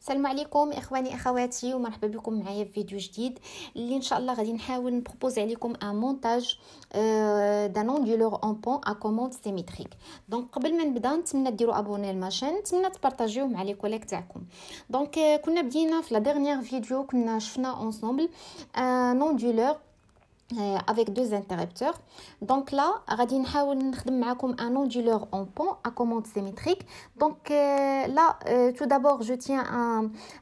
السلام عليكم اخواني اخواتي ومرحبا بكم معايا في فيديو جديد اللي ان شاء الله غادي نحاول نبروبوزي عليكم ان مونتاج دان اوندولور اون بون ا كوموند سيميتريك. دونك قبل ما نبدا نتمنى ديروا ابوني للماشين، نتمنى تبارطاجيوه مع لي كوليك تاعكم. دونك كنا بدينا في لا ديرنيير فيديو، كنا شفنا اونصومبل ان اوندولور avec deux interrupteurs. Donc là غادي نحاول نخدم معكم un onduleur en pont à commande symétrique. Donc là tout d'abord je tiens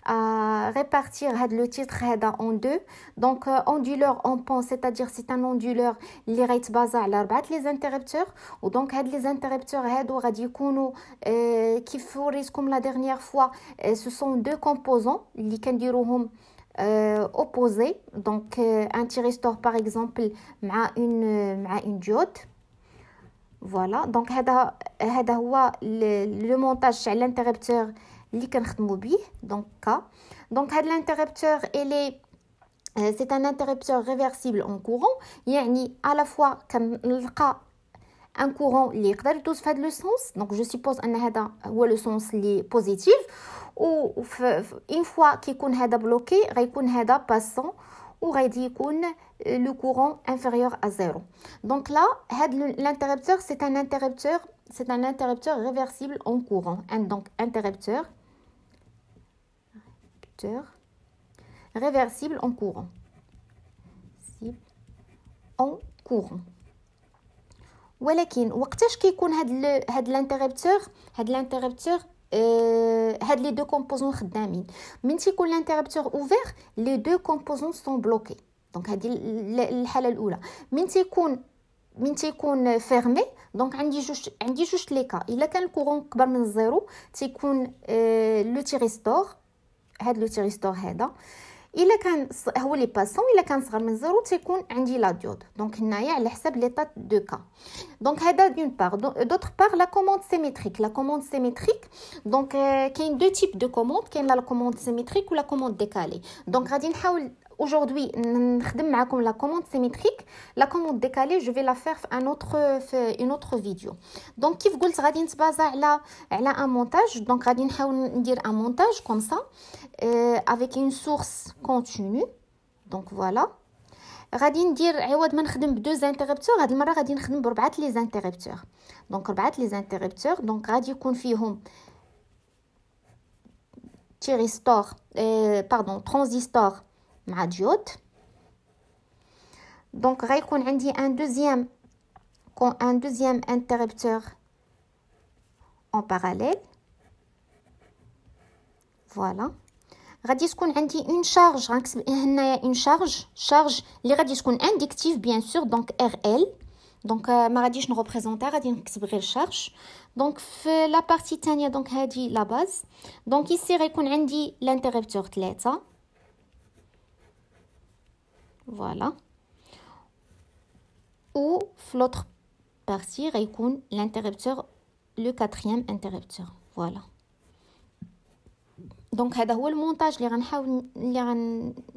à répartir le titre en deux. Donc onduleur en pont, c'est-à-dire c'est un onduleur اللي غيتبازا على 4 les interrupteurs. ودونك هاد les interrupteurs هادو غادي يكونوا كيف وريتكم la dernière fois, ce sont deux composants اللي كنديروهم opposé. Donc un thyristor par exemple مع une diode. Voilà, donc هذا هو le montage تاع l'interrupteur اللي كنخدموا به. donc هذا l'interrupteur c'est un interrupteur réversible en courant, يعني à la fois كنلقى un courant اللي يقدر يدوز في هذا le sens. donc je suppose ان هذا هو le sens اللي positif, و une fois كيكون هذا بلوكي غيكون هذا باسون وغادي يكون le courant inférieur à 0. donc là هذا l'interrupteur c'est un interrupteur réversible en courant. donc interrupteur réversible en courant ولكن وقتاش كيكون هاد الانتربتور هاد لي دو كومبوزون خدامين؟ من تيكون الانتربتور اوفير لي دو كومبوزون سون بلوكي. دونك هذه الحاله الاولى. من تيكون فيرمي دونك عندي جوج لي كا. الا كان الكورون كبر من الزيرو تيكون لو تيريستور، هاد لو تيريستور هذا. الا كان هو لي باسون، الا كان صغر من زيرو تيكون عندي لا ديود. دونك هنايا على حساب ليطا دو كا. دونك هذا دون بار. دوطر بار لا كوموند سيميتريك دونك كاين دو تيب دو كوموند، كاين لا كوموند سيميتريك ولا كوموند ديكالي. دونك غادي نحاول aujourd'hui نخدم معكم la commande symétrique. la commande décalée je vais la faire في une autre vidéo. donc كيف قلت غادي نتبازا على un montage. donc غادي نحاول ندير un montage comme ça avec une source continue. donc voilà, غادي ندير عوض ما نخدم بدوز انتربتور هاد المره غادي نخدم بربعه لي انتربتور. donc ربعه لي انتربتور donc غادي يكون فيهم تيريستور ترانزستور مع ديود. donc غيكون عندي un deuxième interrupteur en parallèle. voilà, غادي تكون عندي une charge، غنكتب هنايا une charge اللي غادي تكون inductive bien sûr. donc RL. donc ما غاديش نريبريزونطا، غادي نكتب غير charge. donc في لا بارتي الثانيه دونك هذه لا باز. donc ici غيكون عندي الانتربتور 3. voilà, ou في l'autre partie غيكون l'interrupteur le 4e interrupteur. voilà, donc هذا هو المونتاج اللي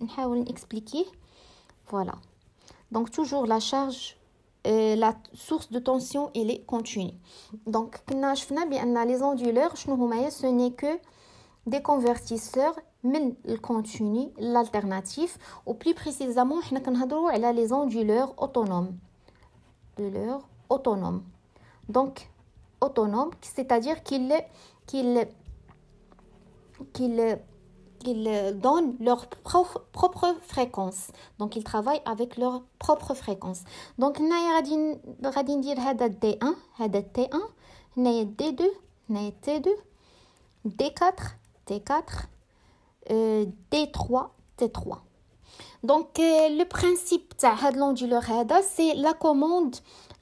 غنحاول نexpliquer. voilà, donc toujours la charge la source de tension elle est continue. donc كنا شفنا بان les onduleurs شنو هما؟ ce n'est que des convertisseurs من الكونتيني l'alternatif. ou plus précisément حنا كنهضروا على les onduleurs autonomes. donc autonome c'est-à-dire qu'ils donnent leur propre fréquence. donc ils travaillent avec leur propre fréquence. donc هنايا غادي ندير هذا D1 هذا T1، هنايا D2 هنايا T2، D4 T4، D3 T3. donc le principe تاع هاد l'onduleur هذا c'est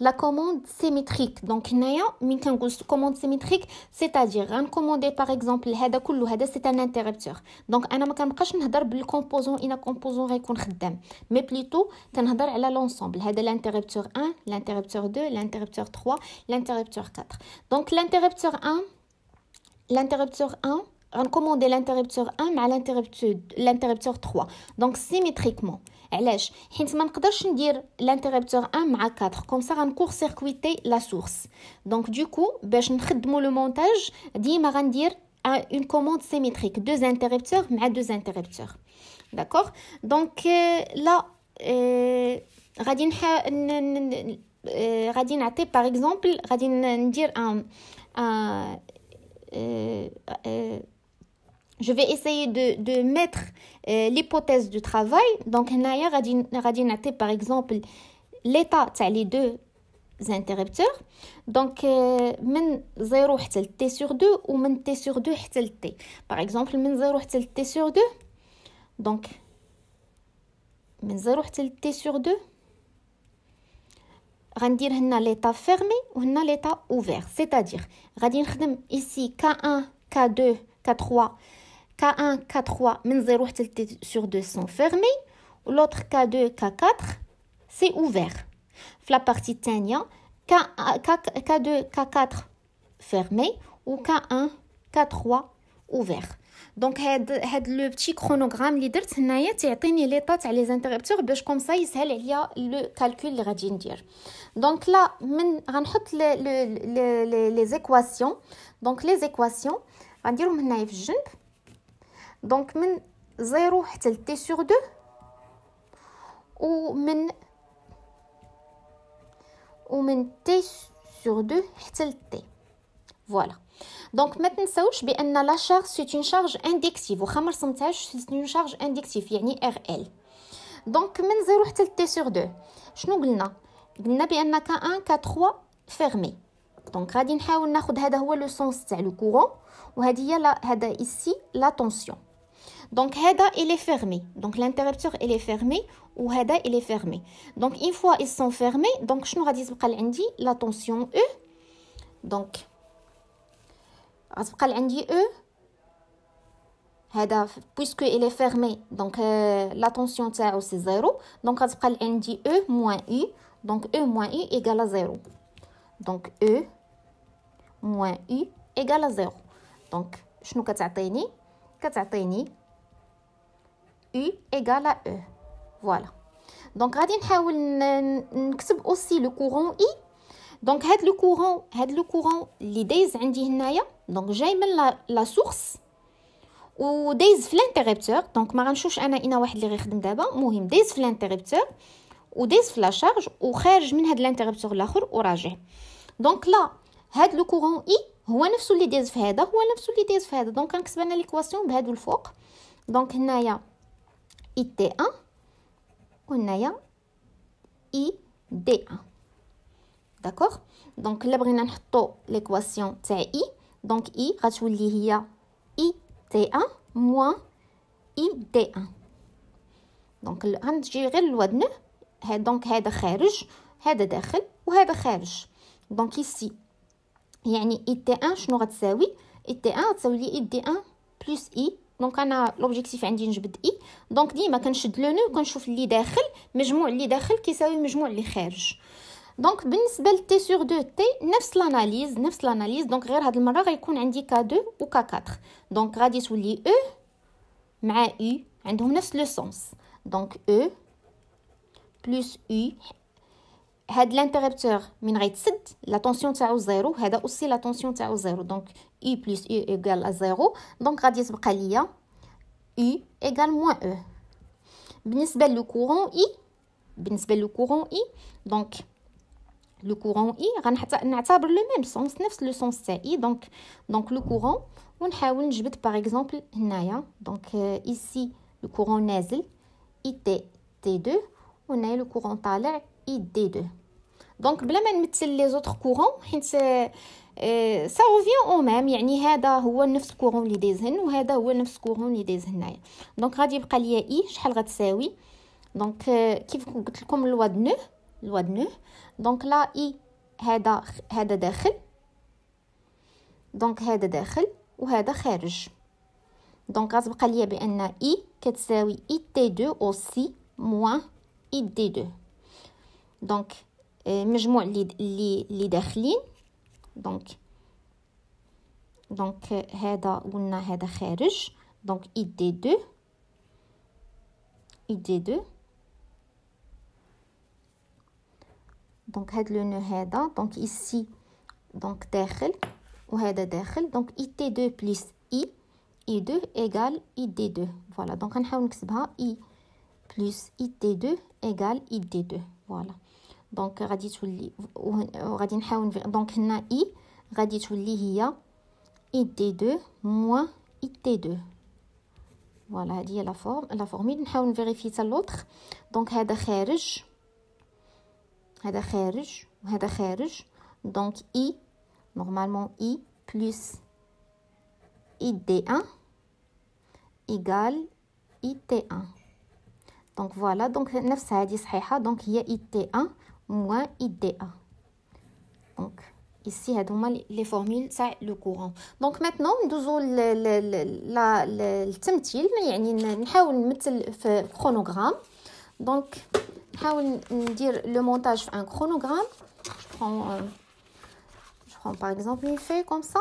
la commande symétrique. donc هنايا من كنقول commande symétrique c'est-à-dire غنكوموندي par exemple هذا كله، هذا c'est un interrupteur. donc انا ما كنبقاش نهضر بالكومبوزون الا كومبوزون غيكون خدام، مي بليتو كنهضر على l'ensemble. هذا l'interrupteur 1 l'interrupteur 2 l'interrupteur 3 l'interrupteur 4. donc l'interrupteur 1 غنكوموندي l'interrupteur 1 مع l'interrupteur 3 donc symétriquement. علاش؟ حيت ما نقدرش ندير l'interrupteur 1 مع 4 comme ça غنكور سيركويتي لا سورس. donc du coup باش نخدموا لو مونتاج ديما غندير une commande symétrique, deux interrupteurs مع deux interrupteurs. D'accord? Donc là غادي غادي نعطي par exemple غادي ندير je vais essayer de mettre l'hypothèse du travail. Donc هنايا غادي نعطي par exemple l'état تاع les deux interrupteurs. Donc من 0 حتى ل t sur 2 و من t sur 2 حتى ل t. Par exemple من 0 حتى ل t sur 2. Donc من 0 حتى ل t sur 2 غندير هنا l'état fermé و هنا l'état ouvert. C'est-à-dire غادي نخدم ici K1, K2, K3. K1, K3 من 0 حتى ل t sur 2 sont fermés و l'autre K2, K4 c'est ouvert. في la partie الثانية K2, K4 fermé ou K1, K3 ouvert. Donc هاد لو بتي كرونوغرام اللي درت هنايا تعطيني ليطا تاع لي انتربتور باش كوم سا يسهل عليا لو كالكول اللي غادي ندير. دونك لا من غنحط لي زيكواسيون. دونك لي زيكواسيون غنديرهم هنايا في الجنب. دونك من 0 حتى ل t sur 2 ومن t sur 2 حتى ل t. Voilà. Donc ما تنساوش بان لا شارج سي اون شارج اندكتيف واخا ما رسمتهاش سي اون شارج اندكتيف يعني ار ال. دونك من 0 حتى ل t sur 2 شنو قلنا بان K1 K3 فيرمي. دونك غادي نحاول ناخذ هذا هو لو سونس تاع لو كورون وهذه هي هذا ici لا طونسيون. Donc هذا il est fermé. Donc l'interrupteur il est fermé ou هذا il est fermé. Donc une fois ils sont fermés, donc شنو غادي تبقى عندي la tension E. Donc غتبقى عندي E هذا puisque il est fermé. Donc la tension تاعو c'est 0. Donc غتبقى عندي E moins U. Donc E moins U égale à 0. Donc E moins U égale à 0. Donc شنو كتعطيني U égale à E. Voilà. Donc غادي نحاول نكتب aussi le courant I. Donc هاد لو كورون اللي دايز عندي هنايا دونك جاي من لا سورس ودايز في الانتربتور. دونك ما غنشوفش انا اين واحد اللي غيخدم دابا. المهم دايز في الانتربتور ودايز في لا شارج وخارج من هاد الانتربتور الاخر وراجع. دونك لا هاد لو كورون I هو نفسه اللي دايز في هذا هو نفسه اللي دايز في هذا. دونك كنكتب انا ليكواسيون بهادو الفوق. دونك هنايا IT1 وهنايا ID1. داكوغ. دونك الا بغينا نحطو ليكواسيون تاع I دونك I غتولي هي IT1 موان ID1. دونك غنجي غير الوزن دونك هذا خارج هذا داخل وهذا خارج. دونك ici يعني IT1 شنو غتساوي IT1 غتساوي لي ID1 بلس I. دونك انا لوبجيكتيف عندي نجبد اي. دونك ديما كنشد لو نو وكنشوف اللي داخل مجموع اللي داخل كيساوي مجموع اللي خارج. دونك بالنسبه ل تي سور 2 تي نفس لاناليز. دونك غير هاد المره غيكون عندي K2 و K4. دونك غادي تولي او مع او عندهم نفس لو سونس. دونك او بلس او هاد الانتربتور من غيتسد لا طونسيون تاعو 0 هذا اوسي لا طونسيون تاعو 0. دونك U plus U égale à 0. Donc غادي تبقى ليا U égale moins E. بالنسبة لو كورون I donc le courant I غنعتبر le même sens نفس le sens تاع I. donc le courant ونحاول نجبد par exemple هنايا. donc ici le courant نازل IT T2 وهنايا le courant طالع ID2. donc بلا ما نمثل les autres courants حيت ça revient au même يعني هذا هو نفس الكورون اللي دايز هنا وهذا هو نفس الكورون اللي دايز هنايا. دونك غادي يبقى ليا اي شحال غتساوي. دونك كيف قلت لكم الوا دو. دونك لا اي هذا داخل. دونك هذا داخل وهذا خارج. دونك غتبقى ليا بان اي كتساوي اي تي 2 اوسي موان اي دي 2. دونك مجموع اللي داخلين. دونك هذا قلنا هذا خارج. دونك ID2 دونك هاد لو نو هذا دونك ici دونك داخل وهذا داخل. دونك IT2 بلس I I2 égale ID2. Voilà, donc غنحاول نكتبها I plus ID2 égale ID2. voilà. دونك غادي تولي وغادي نحاول دونك هنا I غادي تولي هي ID2 moins ID2. فوالا هذه هي لا فورميل. نحاول نفيريفي حتى لوطخ. دونك هذا خارج، هذا خارج وهذا خارج. دونك I نورمالمون I plus ID1 égale IT1. دونك فوالا دونك نفس هذه صحيحه. دونك هي IT1 moins ID1. دونك ici هادو هما لي فورمول تاع لو كورون. دونك ماتنون ندوزو للتمثيل، يعني نحاول نمثل في كرونوغرام. دونك نحاول ندير لو مونتاج في ان كرونوغرام. je prends par exemple une feuille comme ça.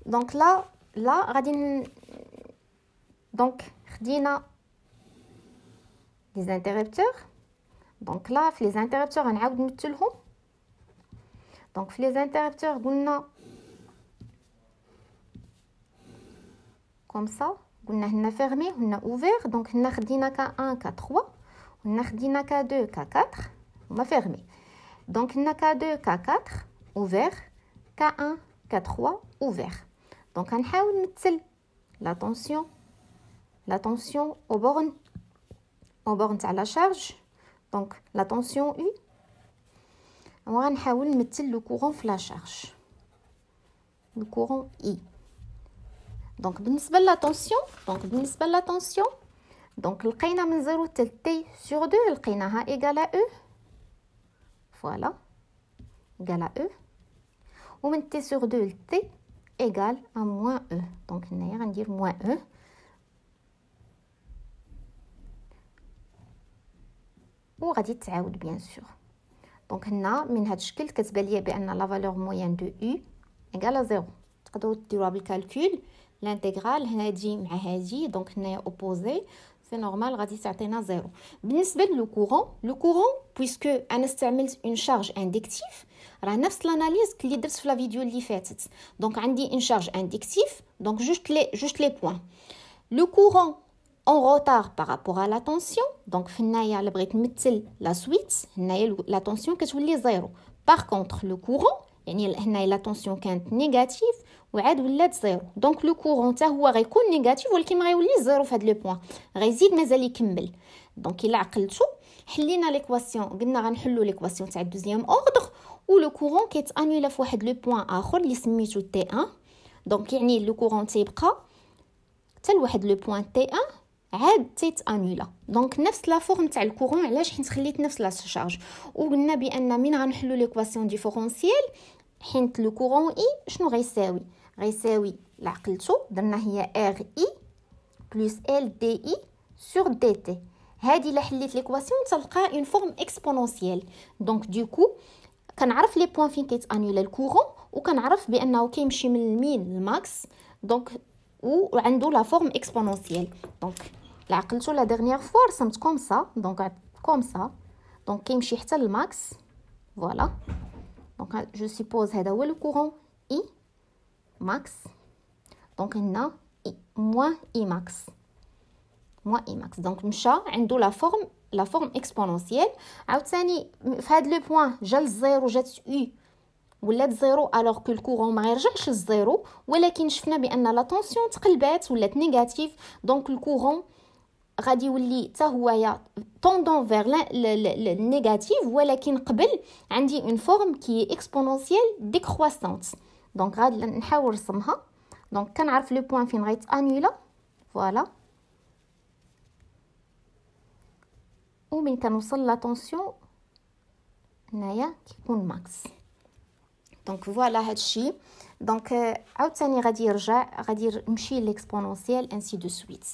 دونك لا غادي دونك خدينا لي زانتربتور. دونك لا في لي زانتربتور غنعاود نمثلهم. دونك في لي زانتربتور قلنا كوم سا، قلنا هنا فيرمي هنا اوفير. دونك هنا خدينا ك 1 ك 3 وهنا خدينا ك 2 ك 4 هما فيرمي. دونك هنا ك 2 ك 4 اوفير، ك 1 ك 3 اوفير. دونك غنحاول نمثل لا tension au borne تاع لا شارج. دونك لا tension U وغنحاول نمثل لو كورون في لا شارج، لو كورون I. دونك بالنسبه لا tension دونك لقينا من 0 حتى T sur 2 لقيناها ايغال ا E. فوالا ايغال ا E. ومن T sur 2 ل T égal à moins E. دونك هنايا غندير moins E. وغادي تعاود بيان سور. دونك هنا من هذا الشكل كتبان ليا بان لا فالور موين دو U égal à 0. تقدروا ديروها بالكالكول لانتيغرال هادي مع هادي. دونك هنايا اوبوزي سي نورمال غادي تعطينا 0. بالنسبه لو كورون بويسكو انا استعملت اون شارج اندكتيف راه نفس لاناليز اللي درت في لا فيديو اللي فاتت. دونك عندي اون شارج اندكتيف. دونك جوست لي بوين. لو كورون en retard par rapport à la tension. دونك في هنايا الا بغيت نمثل لا سويت هنايا لا tension كتولي 0. باغ كونطخ لو كورون يعني هنايا لا tension كانت نيجاتيف وعاد ولات 0. دونك لو كورون حتى هو غيكون نيجاتيف ولكن ما غيوليش 0 في هذا لو بوين، غيزيد مازال يكمل. دونك الا عقلتو حلينا ليكواسيون، قلنا غنحلوا ليكواسيون تاع دوزيام اوردر ولو كورون كيتانيلا في واحد لو بوين اخر اللي سميتو تي 1. دونك يعني لو كورون تيبقى حتى لواحد لو بوين تي 1 عاد تيتانيلا. دونك نفس لا فورم تاع الكورون. علاش؟ حيت خليت نفس لا شارج. وقلنا بان من غنحلوا ليكواسيون ديفيرونسييل حيت لو كورون اي شنو غيساوي لعقلتو درنا هي ار اي بلس ال دي اي سور دي تي. هذه الا حليت ليكواسيون تلقى اون فورم اكسبونونسييل. دونك دوكو كنعرف لي بوين فين كيتانيلا الكورون وكنعرف بانه كيمشي من المين للماكس. دونك وعنده لا فورم اكسبونونسييل. دونك لعقلتو لا ديرنيير فوا رسمت كوم سا. دونك كوم سا دونك كيمشي حتى للماكس. فوالا دونك جو سيبوز هذا هو لو كورون اي ماكس. دونك هنا موان اي ماكس دونك مشى عنده لا فورم اكسبونونسييل. عاوتاني في هذا لو بوين جا للزيرو جات او ولات زيرو الوغ كو الكورون ما غيرجعش للزيرو، ولكن شفنا بان لا طونسيون تقلبات ولات نيجاتيف. دونك الكورون غادي يولي حتى هو طوندون فيغ النيجاتيف، ولكن قبل عندي اون فورم كي اكسبونونسييل ديكرويسونت. دونك غادي نحاول نرسمها. دونك كنعرف لو بوين فين غيتانيلا. فوالا ومن كنوصل لا طونسيون هنايا كيكون ماكس. دونك فوالا هادشي. دونك عاوتاني غادي نمشي ليكسبونونسيال انسي دو سويت.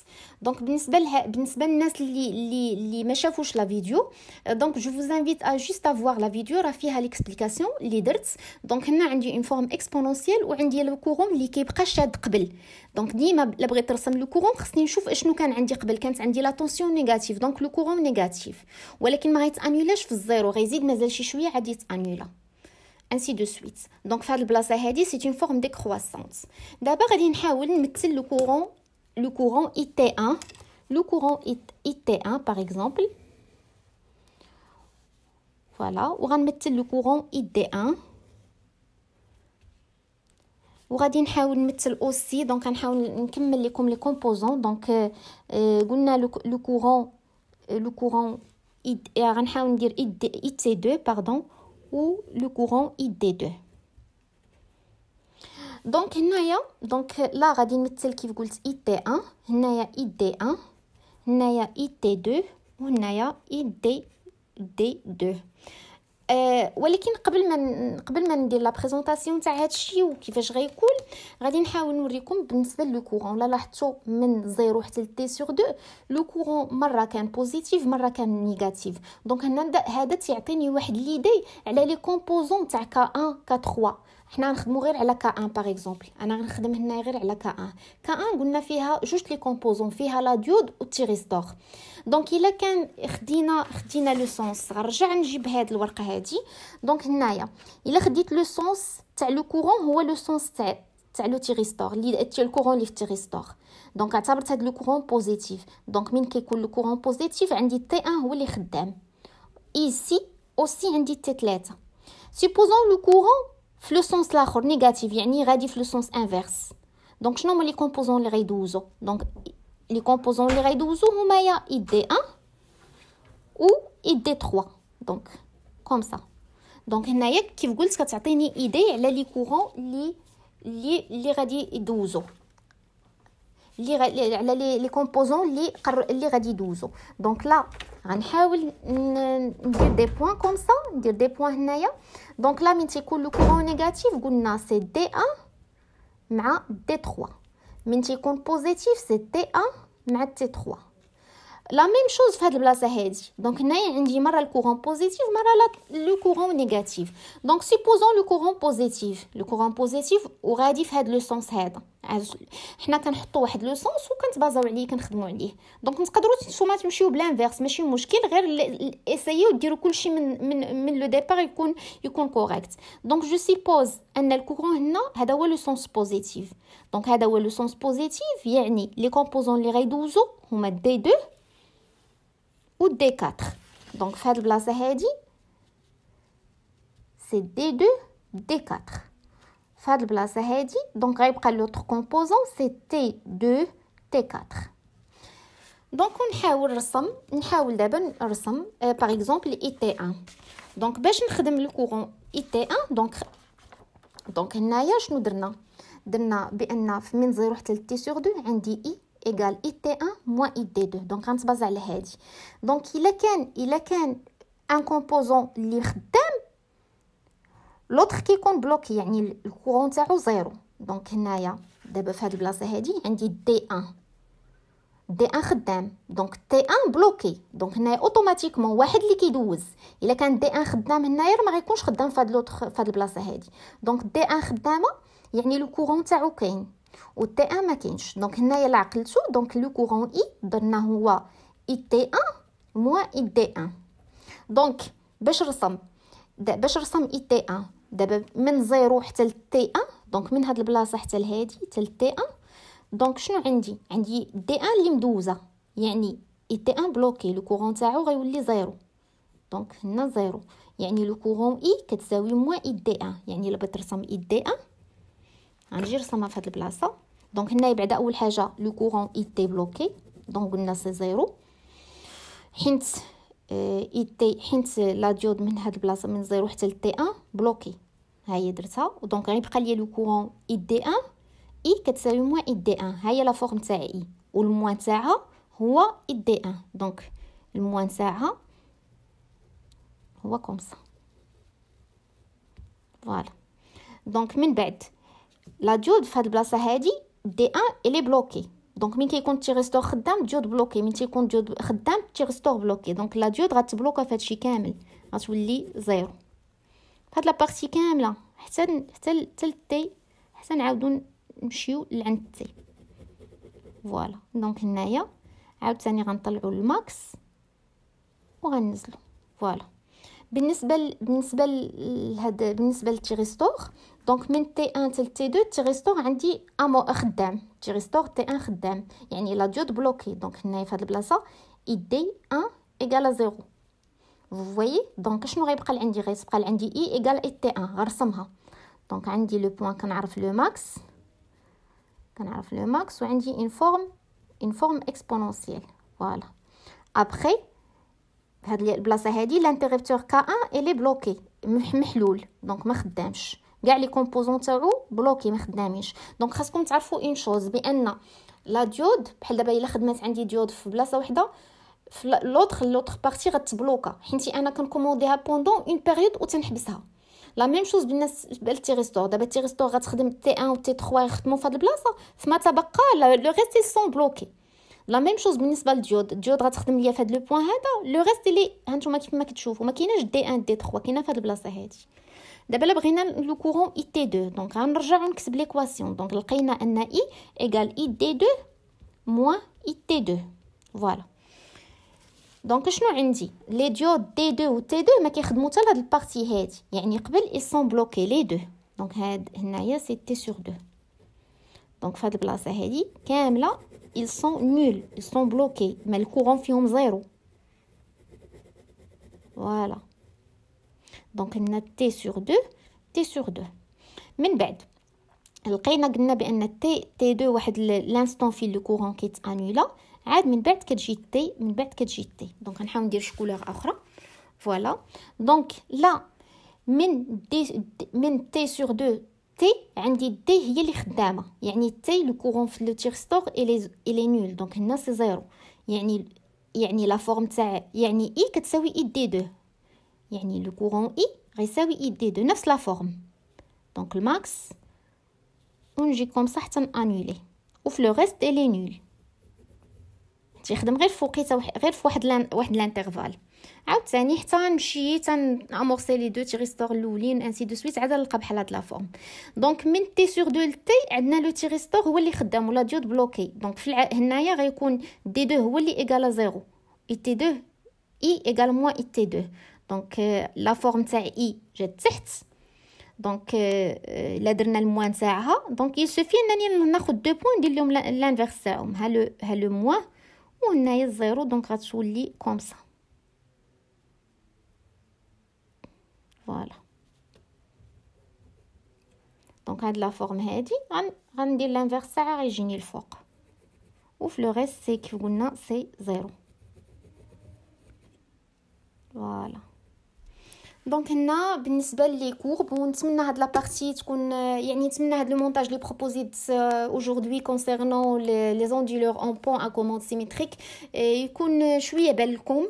دونك بالنسبه للناس اللي ما شافوش لا فيديو، دونك جو فوز انفيت ا جوست ا فوار لا فيديو راه فيها ليكسبليكاسيون اللي درت. دونك هنا عندي اون فورم اكسبونونسيال وعندي لو كورون اللي كيبقى شاد قبل. دونك ديما الا بغيت نرسم لو كورون خصني نشوف اشنو كان عندي قبل. كانت عندي لا طونسيون نيجاتيف دونك لو كورون نيجاتيف، ولكن ما غيتانيولاش في الزيرو، غيزيد مازال شي شويه عاد يتانيولا. ainsi de suite. Donc في هذه البلاصه هذه c'est une forme décroissante. دابا غادي نحاول نمثل le courant IT1, le courant IT1 par exemple. Voilà, وغنمثل le courant ID1. وغادي نحاول نمثل aussi donc غنحاول نكمل لكم لي كومبوزون. donc قلنا le courant غنحاول ندير IT2 pardon ou le courant ID2. donc هنايا donc لا غادي نمثل كيف قلت IT1 هنايا ID1 هنايا IT2 وهنايا ID2. ولكن قبل ما ندير لا بريزونطاسيون تاع هادشي وكيفاش غيكون غادي نحاول نوريكم بالنسبه لو كورون. لا لاحظتوا من 0 حتى ل تي سور 2 لو كورون مره كان بوزيتيف مره كان نيجاتيف. دونك هذا تيعطيني واحد ليدي على لي كومبوزون تاع K1 K3. حنا نخدموا غير على K1 باغ اكزومبل. انا غنخدم هنا غير على K1 قلنا فيها جوج لي كومبوزون فيها لا ديود والتيريستور. دونك الا كان خدينا لو سونس غنرجع نجيب هاد الورقه هادي. دونك هنايا الا خديت لو سونس تاع لو كورون هو لو سونس تاع لو تيريستور اللي تاع الكورون اللي في التيريستور. دونك اعتبرت هاد لو كورون بوزيتيف. دونك من كيكون لو كورون بوزيتيف عندي تي 1 هو اللي خدام. ايسي اوسي عندي تي 3. سيبوزون لو كورون في لو سونس الاخر نيجاتيف يعني غادي في لو سونس انفيرس. دونك شنو هما لي كومبوزون اللي غيدوزو؟ دونك لي كومبوزون اللي غيدوزو هما يا ID1 و ID3. دونك كوم سا. دونك هنايا كيف قلت كتعطيني ايدي على لي كورون اللي غادي يدوزو على لي كومبوزون اللي غادي يدوزو. دونك لا غنحاول ندير دي بوين كوم سا ندير دي بوين هنايا. دونك لا من تيكون لو كورون نيجاتيف قلنا سي D1 مع D3. من تيكون بوزيتيف سي T1 مع T3. لا ميم شوز في هاد البلاصه هادي. دونك هنايا عندي مره الكورون بوزيتيف مره لو كورون نيجاتيف. دونك سيبوزون لو كورون بوزيتيف وغادي في هاد لو سونس هذا. حنا كنحطوا واحد لو سونس وكنتبازاو عليه كنخدموا عليه. دونك تقدروا نتوما تمشيو بلانفيرس ماشي مشكل غير اسيو ديروا كلشي من لو ديبار يكون كوريكت. دونك جو سيبوز ان الكورون هنا هذا هو لو سونس بوزيتيف. دونك هذا هو لو سونس بوزيتيف يعني لي كومبوزون اللي غيدوزو هما دي 2 و دي 4. دونك في هاد البلاصه هادي سي دي 2 دي 4. في هاد البلاصه هادي دونك غيبقى لوطر كومبوزون سي تي 2 تي 4. دونك نحاول دابا نرسم باغ اكزومبل اي تي 1. دونك باش نخدم لو كورون اي تي 1 دونك هنايا شنو درنا بان من 0 حتى ل تي سور 2 عندي اي ايغال اي تي 1 موان اي دي 2. دونك غنتبازا على هادي. دونك الا كان ان كومبوزون اللي خدام لوطر كيكون بلوكي يعني الكورون تاعو زيرو. دونك هنايا دابا في هاد البلاصه هادي عندي دي 1 خدام. دونك تي 1 بلوكي. دونك هنايا اوتوماتيكمون واحد اللي كيدوز. الا كان دي 1 خدام هنايا ما غيكونش خدام في هاد لوطر في هاد البلاصه هادي. دونك دي 1 خدامه يعني لو كورون تاعو كاين و تي 1 ما كاينش. دونك هنايا لا عقلتو دونك لو كورون اي درنا هو اي تي 1 موان اي دي 1. دونك باش نرسم اي تي 1 دابا من 0 حتى ل تي 1. دونك من هاد البلاصه حتى لهادي حتى ل تي 1. دونك شنو عندي دي 1 اللي مدوزه يعني اي تي 1 بلوكي لو كورون تاعو غيولي 0. دونك هنا 0 يعني لو كورون اي كتساوي موان اي دي 1. يعني الا بغيت نرسم اي دي 1 غنجي نرسمها في هاد البلاصه. دونك هنا بعدا اول حاجه لو كورون اي تي بلوكي. دونك قلنا سي 0 حيت لا ديود من هاد البلاصه من 0 حتى ل تي 1 بلوكي. ها هي درتها. دونك غيبقى لي لو كورون اي دي 1 اي كتساوي موان اي دي 1. ها هي لا فورم تاع اي والموان تاعها هو اي دي 1. دونك الموان تاعها هو كوم سا. فوالا. دونك من بعد لا ديود في هاد البلاصه هادي دي 1 الي بلوكي. دونك من كيكون التيريستور خدام ديود بلوكي. من تيكون ديود خدام التيريستور بلوكي. دونك لا ديود غتبلوكا في هادشي كامل غتولي 0 هاد لا بارتي كامله حتى التي حتى نعاودو نمشيو لعند التي. فوالا. دونك هنايا عاوتاني غنطلعوا الماكس وغنزلوا. فوالا. بالنسبه لهذا بالنسبه للتيريستور. دونك من تي 1 حتى تي 2 التيريستور عندي خدام، تيريستور تي 1 خدام، يعني لا ديود بلوكي. دونك هنايا في هذه البلاصه اي دي 1 ايكال 0. vous voyez. دونك شنو غيبقى عندي؟ غيبقى عندي اي ايكال اي تي 1. غنرسمها. دونك عندي لو بوين كنعرف لو ماكس وعندي une forme exponentielle. Voilà. Après هاد البلاصه هادي l'interrupteur K1 elle est bloqué محلول. دونك ما خدامش كاع لي كومبوزون تاعو بلوكي ما خدامينش. دونك خاصكم تعرفوا اون شوز، بان لا ديود بحال دابا الا خدمت عندي ديود في بلاصه وحده، في لوطخ بارتي غتبلوكا، حيت انا كنكومونديها بوندون اون بيريود وتنحبسها. لا ميم شوز بالنسبه للتيريستور. دابا التيريستور غتخدم تي 1 و تي 3 يخدموا في هاد البلاصه، فما تبقى لو ريست سون بلوكي. لا ميم شوز بالنسبه للديود غتخدم ليا في هاد لو بوين هذا، لو ريست اللي هانتوما كيف ما كتشوفوا ما كايناش دي 1 دي 3، كاينه في هاد البلاصه هادي. دابا الا بغينا لو كورون اي تي 2، دونك غنرجع ونكتب ليكواسيون. دونك لقينا ان اي ايغال اي دي 2 موان اي تي 2. فوالا. دونك شنو عندي؟ لي ديود دي 2 و تي 2 ما كيخدموا حتى لهاد البارتي هادي، يعني قبل اي سون بلوكي لي دو. دونك هاد هنايا سي تي سور 2. دونك في هاد البلاصه هادي كامله ils sont nuls, ils sont bloqués, mais le courant فيهم زيرو. voilà. donc هنا t sur 2 t sur 2. من بعد لقينا قلنا بان t 2 واحد لانستون في لو كورون كيتانولا، عاد من بعد كتجي t دونك غنحاول ندير شكولور اخرى. فوالا. دونك لا من t sur 2 تي عندي دي هي اللي خدامه، يعني تي لو كورون في لو تيرستور الي نول. دونك هنا سي زيرو، يعني لا فورم تاع يعني اي كتساوي اي دي 2، يعني لو كورون اي غيساوي اي دي 2 نفس لا فورم. دونك الماكس ونجي كوم صح حتى انولي، وفي لو ريست الي نول تيخدم غير فوقيته غير في واحد لانترفال. عاوتاني حتى نمشي تنامورسي لي دو تيريستور الاولين انسي دو سويت عاد نلقى بحال هاد لا فورم. دونك من تي سور 2 لتي عندنا لو تيريستور هو اللي خدام ولا ديود بلوكي. دونك في هنايا غيكون دي 2 هو اللي ايغال 0 اي تي 2 اي ايغال موان اي تي 2. دونك لا فورم تاع اي جات تحت. دونك لا درنا الموان تاعها، دونك يسوفي انني ناخذ دو بوين ندير لهم لانفيرس تاعهم، ها لو موان وهنايا الزيرو. دونك غتولي كوم سا. فوالا. دونك هاد لا فورم هادي غندير لانفيرس تاعها غيجيني الفوق، وفي لو ريست سي كيف قلنا سي زيرو. فوالا. دونك هنا بالنسبه لي كورب، ونتمنى هاد لا بارتي تكون يعني نتمنى هاد لو مونتاج لي بروبوزيت اaujourd'hui concernant les onduleurs en pont à commande symétrique يكون شويه بان لكم.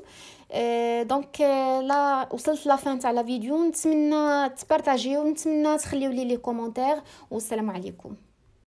دونك لا وصلت لا فان تاع لا فيديو، نتمنى تبارطاجيو، نتمنى تخليو لي كومونتير، والسلام عليكم.